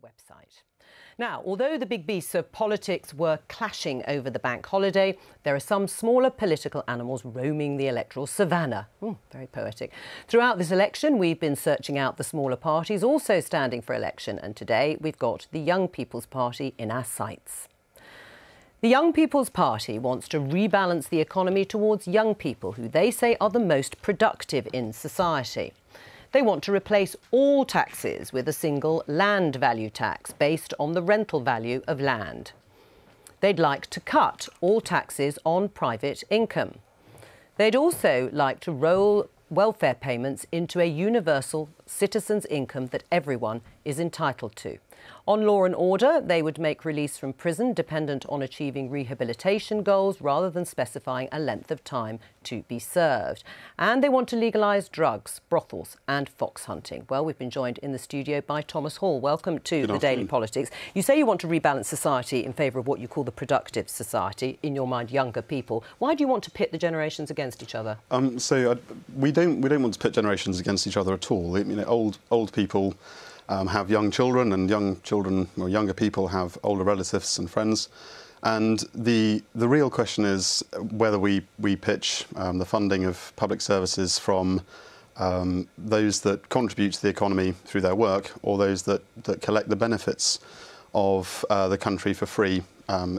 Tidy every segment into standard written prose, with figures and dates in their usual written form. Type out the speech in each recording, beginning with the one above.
website. Now, although the big beasts of politics were clashing over the bank holiday, there are some smaller political animals roaming the electoral savannah. Very poetic. Throughout this election, we've been searching out the smaller parties also standing for election, and today we've got the Young People's Party in our sights. The Young People's Party wants to rebalance the economy towards young people who they say are the most productive in society. They want to replace all taxes with a single land value tax based on the rental value of land. They'd like to cut all taxes on private income. They'd also like to roll welfare payments into a universal citizen's income that everyone is entitled to. On law and order, they would make release from prison dependent on achieving rehabilitation goals rather than specifying a length of time to be served. And they want to legalise drugs, brothels and fox hunting. Well, we've been joined in the studio by Thomas Hall. Welcome to the Daily Politics. You say you want to rebalance society in favour of what you call the productive society, in your mind, younger people. Why do you want to pit the generations against each other? We don't want to pit generations against each other at all. You know, old people have young children, and young children or younger people have older relatives and friends. And the real question is whether we pitch the funding of public services from those that contribute to the economy through their work, or those that collect the benefits of the country for free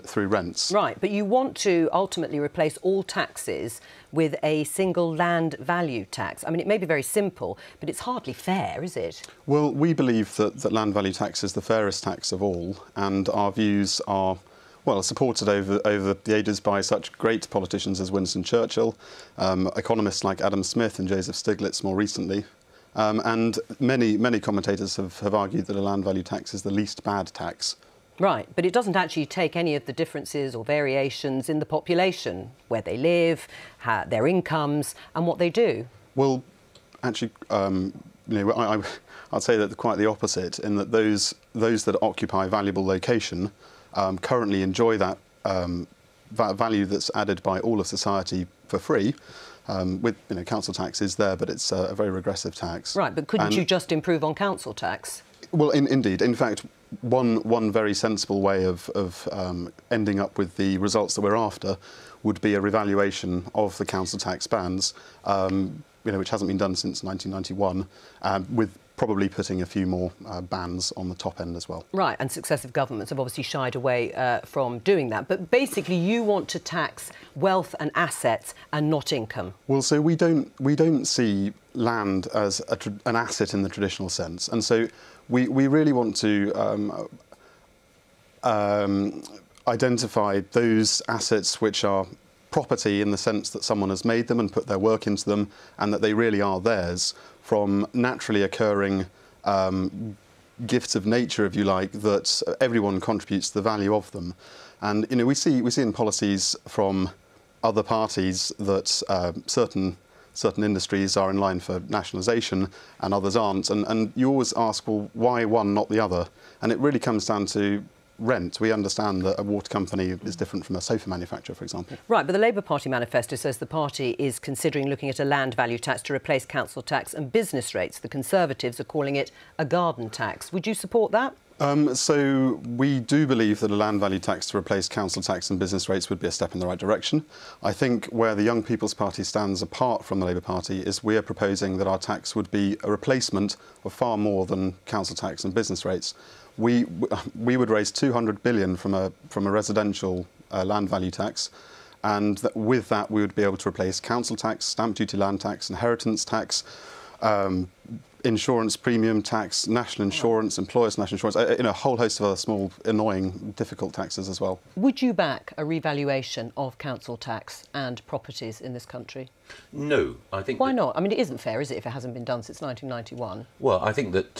through rents. Right, but you want to ultimately replace all taxes with a single land value tax. I mean, it may be very simple, but it's hardly fair, is it? Well, we believe that land value tax is the fairest tax of all, and our views are, well, supported over the ages by such great politicians as Winston Churchill, economists like Adam Smith and Joseph Stiglitz more recently. And many commentators have argued that a land value tax is the least bad tax. Right, but it doesn't actually take any of the differences or variations in the population, where they live, their incomes and what they do. Well, actually, I'd say that quite the opposite, in that those that occupy valuable location currently enjoy that value that's added by all of society for free. With council tax is there, but it's a very regressive tax. Right, but couldn't you just improve on council tax? Well, indeed. In fact, one very sensible way of ending up with the results that we're after would be a revaluation of the council tax bands, which hasn't been done since 1991, with probably putting a few more bands on the top end as well. Right, and successive governments have obviously shied away from doing that. But basically, you want to tax wealth and assets and not income. Well, so we don't see land as an asset in the traditional sense, and so we really want to identify those assets which are property in the sense that someone has made them and put their work into them, and that they really are theirs, from naturally occurring gifts of nature, if you like, that everyone contributes to the value of them. And we see in policies from other parties that certain industries are in line for nationalisation and others aren't, and you always ask, well, why one, not the other? And it really comes down to rent. We understand that a water company is different from a sofa manufacturer, for example. Right, but the Labour Party manifesto says the party is considering looking at a land value tax to replace council tax and business rates. The Conservatives are calling it a garden tax. Would you support that? So we do believe that a land value tax to replace council tax and business rates would be a step in the right direction. I think where the Young People's Party stands apart from the Labour Party is we are proposing that our tax would be a replacement of far more than council tax and business rates. We would raise 200 billion from a residential land value tax, and with that we would be able to replace council tax, stamp duty land tax, inheritance tax, insurance premium tax, national insurance, employers' national insurance, a whole host of other small, annoying, difficult taxes as well. Would you back a revaluation of council tax and properties in this country? No, I think... Why not? I mean, it isn't fair, is it, if it hasn't been done since 1991? Well, I think that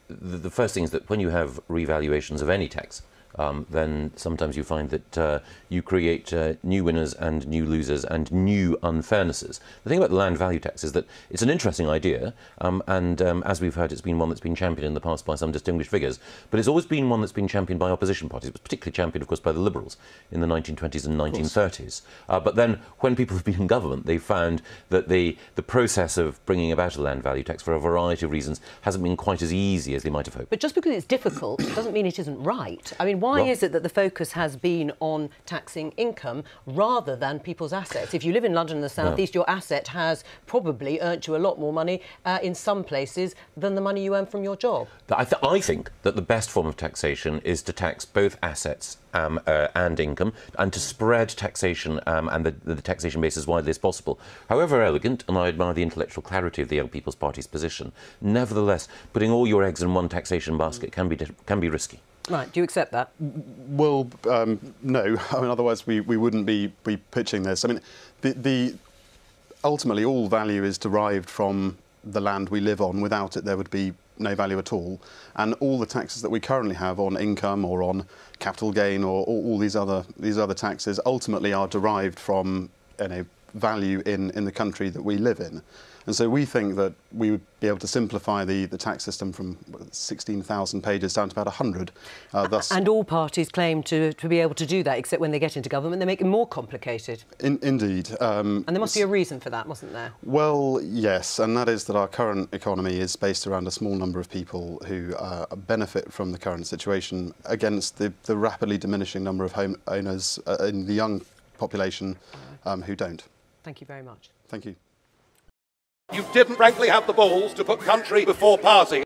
the first thing is that when you have revaluations of any tax, then sometimes you find that you create new winners and new losers and new unfairnesses. The thing about the land value tax is that it's an interesting idea, and as we've heard, it's been one that's been championed in the past by some distinguished figures, but it's always been one that's been championed by opposition parties. It was particularly championed, of course, by the Liberals in the 1920s and 1930s. But then, when people have been in government, they've found that the process of bringing about a land value tax, for a variety of reasons, hasn't been quite as easy as they might have hoped. But just because it's difficult doesn't mean it isn't right. I mean, why is it that the focus has been on taxing income rather than people's assets? If you live in London and the South East, your asset has probably earned you a lot more money in some places than the money you earn from your job. I think that the best form of taxation is to tax both assets and income, and to spread taxation and the taxation base as widely as possible. However elegant, and I admire the intellectual clarity of the Young People's Party's position, nevertheless, putting all your eggs in one taxation basket can be risky. Right, do you accept that? Well, no. I mean, otherwise we wouldn't be pitching this. I mean, the ultimately all value is derived from the land we live on. Without it, there would be no value at all. And all the taxes that we currently have on income or on capital gain or all these other taxes ultimately are derived from value in the country that we live in. And so we think that we would be able to simplify the tax system from 16,000 pages down to about 100. And all parties claim to be able to do that, except when they get into government, they make it more complicated. Indeed. And there must be a reason for that, mustn't there? Well, yes, and that is that our current economy is based around a small number of people who benefit from the current situation against the rapidly diminishing number of homeowners in the young population who don't. Thank you very much. Thank you. You didn't frankly have the balls to put country before party.